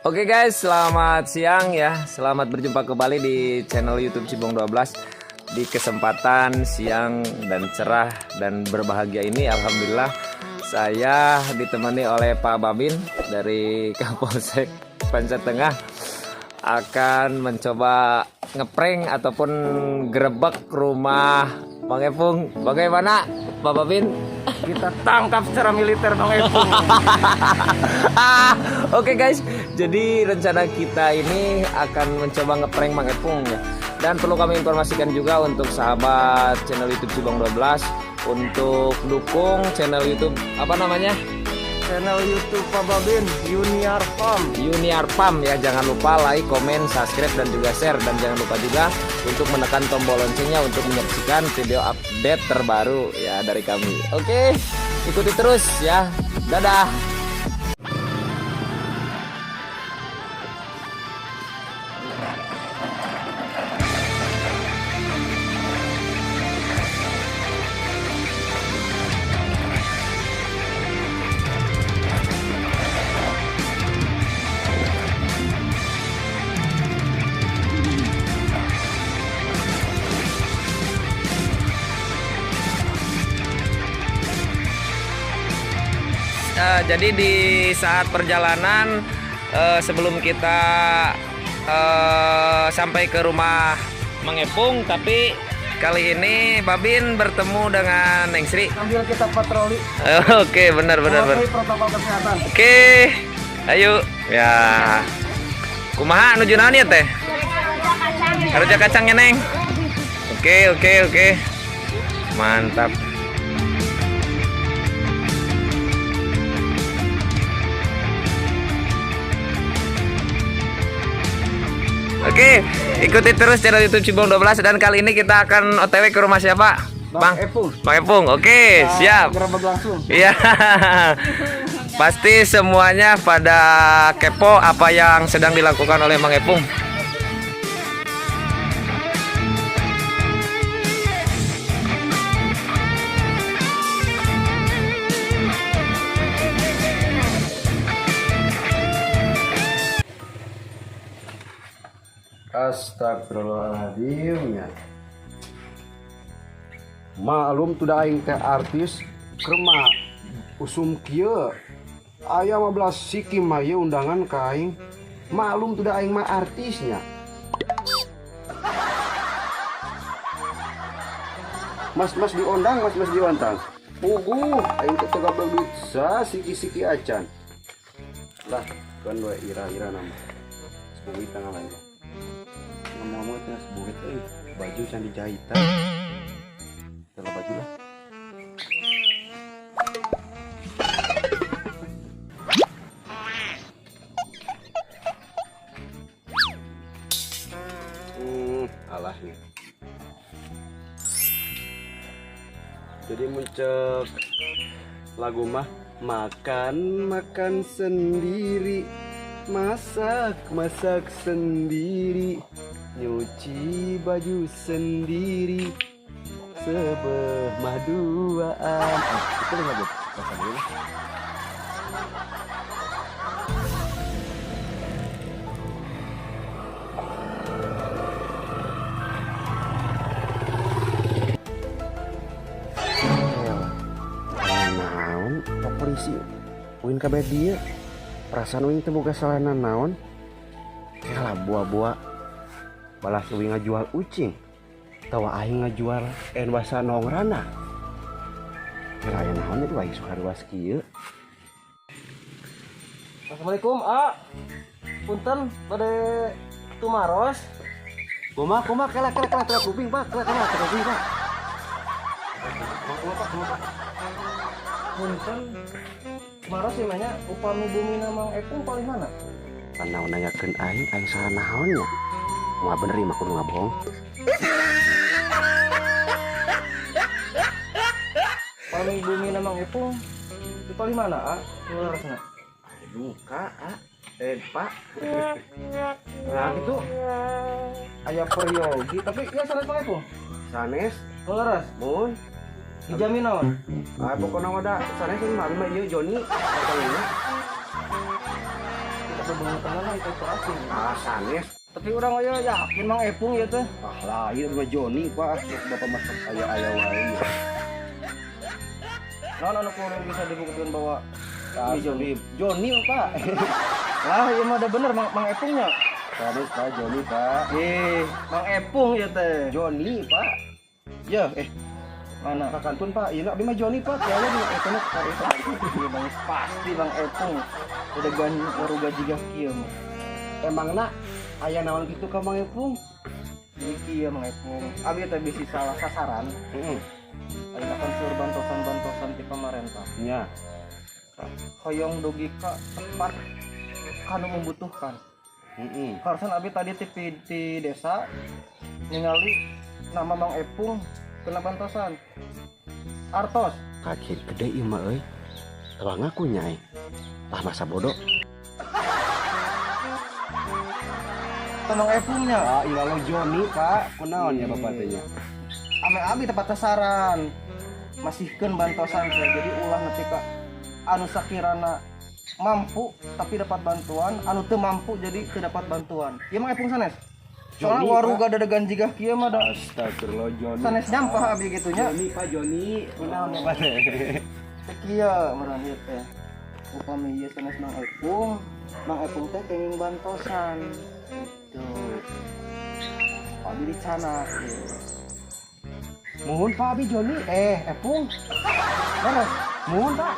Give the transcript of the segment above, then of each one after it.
Oke guys, selamat siang ya. Selamat berjumpa kembali di channel YouTube Cibong 12. Di kesempatan siang dan cerah dan berbahagia ini, alhamdulillah saya ditemani oleh Pak Babin dari Kapolsek Panca Tengah akan mencoba ngeprank ataupun gerebek rumah Bang Epung. Bagaimana Pak Babin? Kita tangkap secara militer Bang Epung. Oke guys, jadi rencana kita ini akan mencoba ngeprank Bang Epung ya. Dan perlu kami informasikan juga untuk sahabat channel YouTube Cibong 12 untuk dukung channel YouTube apa namanya? Channel YouTube Pak Babin, Yuniar Farm. Yuniar Farm ya. Jangan lupa like, komen, subscribe dan juga share, dan jangan lupa juga untuk menekan tombol loncengnya untuk menyaksikan video update terbaru ya dari kami. Oke, ikuti terus ya. Dadah. Jadi di saat perjalanan sebelum kita sampai ke rumah Mang Epung, tapi kali ini Babin bertemu dengan Neng Sri. Sambil kita patroli. Oke, benar. Protokol kesehatan. Oke, ayo ya. Kumaha nuju naon ya teh? Harja kacangnya Neng. Oke. Mantap. Oke, ikuti terus channel YouTube Cibong 12 dan kali ini kita akan OTW ke rumah siapa? Bang Epung. Bang Epung. Oke, siap. Gerebek langsung. Iya. Pasti semuanya pada kepo apa yang sedang dilakukan oleh Bang Epung. Astagfirullahaladzim ya. Maklum tidak aing teh artis kerma usum kieu. Aya 15 siki mah ye undangan ka aing. Maklum tidak aing mah artisnya. Mas diundang, mas diundang. Puguh, aing teh teu duit sa siki-siki acan. Lah, kan we ira-ira nama. Sebuit tanggal lain. Ngomong itu sebuit baju yang dijahitan. Telah baju lah. Alah nih. Jadi muncul lagu mah makan sendiri, masak sendiri, nyuci baju sendiri, sebemah duaan. Itu lagu bahasa dulu. Naon polisi uin kabeh dia perasaan uin teh boga salahna naon kalah buah-buah balas uin ngajual ucing tawa aing ngajual bahasa nongrana kira aya naon itu aing suka ruas kieu. Assalamualaikum punten pada tumaros kumaha kela kuping Pak kela kuping Pak. Punten maros sih nanya upami bumi Mang Epung paling mana? Karena nanyakeun aing salah naonnya. Mau bener mah kudu ngabohong. Paling bumi Mang Epung di paling mana Luarasna? Duka Pak. Nah gitu. Aya peryogi tapi ya sanes Mang Epung. Sanes Luaras. Mun dijamin naon? Pokoknya ada sanes mah ieu Joni katanya. Kita Bung tenan itu asing. Ah, sanes. Tapi orang aya yakin Mang Epung ya teh. Ah, lain mah Joni, Pak. Bapak masak aya-aya wae. Naon anu kuring bisa dibuktikan bahwa Ah, ini Joni. Joni, Pak. Lah, ieu mah ada bener Mang Epungnya. Sanes, Pak. Joni, Pak. Mang Epung ya teh. Joni, Pak. Ya, mana? Kakantun, Pak. Ieu abdi mah Joni, Pak. Kieu di eta Iya Bang, pasti Bang Epung. Udah baru gaji gak kieu mah. Emangna aya naon kitu ka Mang Epung? Jadi kieu Mang Epung. Abi teh bisi salah sasaran. Heeh. Ayeuna kan seueur bantosan-bantosan ti pamarentah. Nya. Hoyong dugi ka tepat kanu membutuhkan. Heeh. Harusnya abi tadi di desa ningali nama Mang Epung kena bantosan. Artos. Kaget gede ieu mah euy. Teu ngaku nyai. Lah masa bodoh. Mang Epungnya. Ah, iya lo Joni, Pak. Kunaon ya Bapak teh nya? Ame abi tepat sasaran. Masihkeun bantosan teh. Jadi ulah nepi ka anu sakirana mampu tapi dapat bantuan, anu teu mampu jadi teu dapat bantuan. Ieu Mang Epung sanes. Soalnya Joni, waruga dadegan jigah kieu mah da Astagfirullah Joni. sanes nyampah abi gitunya. Joni, Pak Joni. Kunaon ya Pak teh? Teh kieu meureun ieu teh. Upami ieu sanes Mang Epung teh kenging bantosan. Itu. Abi dicana. Muhun Pak abi Joni. Epung. Mana? Muhun Pak.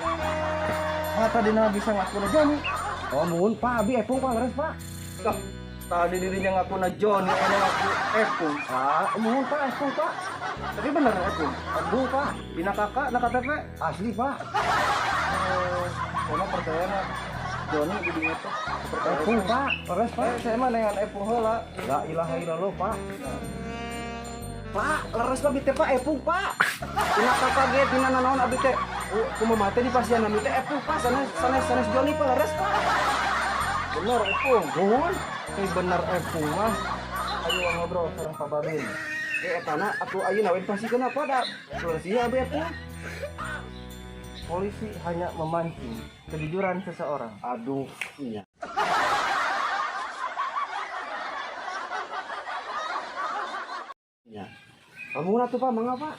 Mata dina bisa ngakuna Joni. Oh, muhun Pak abi Epung Pak leres Pak. Lah, tadi dirinya ngakuna Joni, ini ngaku Epung. Ah, muhun Pak Epung Pak. Tapi bener Epung. Aduh Pak. Dina kakak, na KTP. Asli Pak. Saya percaya na Joni di dinya teh. Epung Pak. Leres Pak. Saya mah dengan Epung heula. La ilaha illallah Pak. Pak, leres Pak teh Pak Epung Pak. Dina kakak ge dina nanaon abi teh. Kumaha teh di pasien nami teh Epung Pak. Sanes Joni Pak leres Pak. Bener Epung. Muhun. Ini bener Epung mah. Ayo ngobrol sareng Pak Babin. Etana atuh ayeuna we pasikeun apa da? Solusi abi Epung. Polisi hanya memancing kejujuran seseorang. Aduh, iya. Ya. Kamu atuh Pak, mangga Pak.